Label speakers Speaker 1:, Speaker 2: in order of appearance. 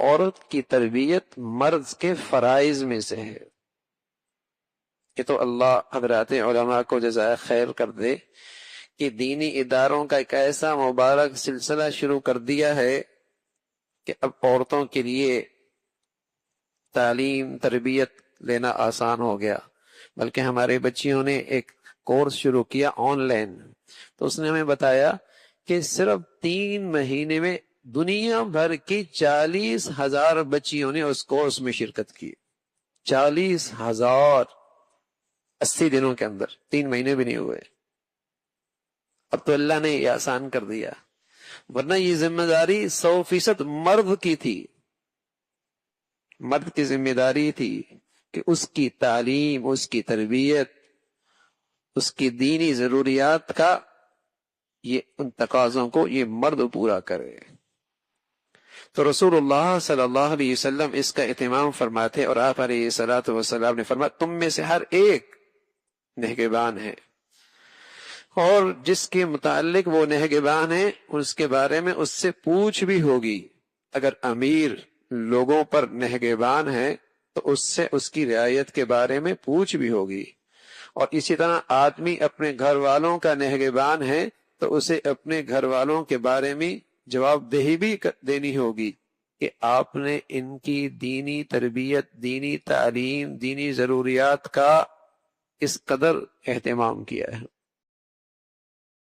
Speaker 1: عورت کی تربیت مرد کے فرائض میں سے ہے۔ یہ تو اللہ حضرات علماء کو جزائے خیر کر دے کہ دینی اداروں کا ایک ایسا مبارک سلسلہ شروع کر دیا ہے کہ اب عورتوں کے لیے تعلیم تربیت لینا آسان ہو گیا۔ بلکہ ہمارے بچیوں نے ایک کورس شروع کیا آن لائن، تو اس نے ہمیں بتایا کہ صرف 3 مہینے میں دنیا بھر کی 40,000 بچیوں نے اس کورس میں شرکت کی۔ 40,000 80 دنوں کے اندر، 3 مہینے بھی نہیں ہوئے۔ اب تو اللہ نے یہ آسان کر دیا، ورنہ یہ ذمہ داری 100% مرد کی تھی۔ مرد کی ذمہ داری تھی کہ اس کی تعلیم، اس کی تربیت، اس کی دینی ضروریات کا ان تقاضوں کو یہ مرد پورا کرے۔ تو رسول اللہ صلی اللہ علیہ وسلم اس کا اہتمام فرماتے، اور آپ علیہ الصلوۃ والسلام نے فرمایا تم میں سے ہر ایک نگہبان ہے، اور جس کے متعلق وہ نگہبان ہے اس کے بارے میں اس سے پوچھ بھی ہوگی۔ اگر امیر لوگوں پر نگہبان ہے تو اس سے اس کی رعایت کے بارے میں پوچھ بھی ہوگی، اور اسی طرح آدمی اپنے گھر والوں کا نگہبان ہے تو اسے اپنے گھر والوں کے بارے میں جواب دہی بھی دینی ہوگی کہ آپ نے ان کی دینی تربیت، دینی تعلیم، دینی ضروریات کا اس قدر اہتمام کیا ہے۔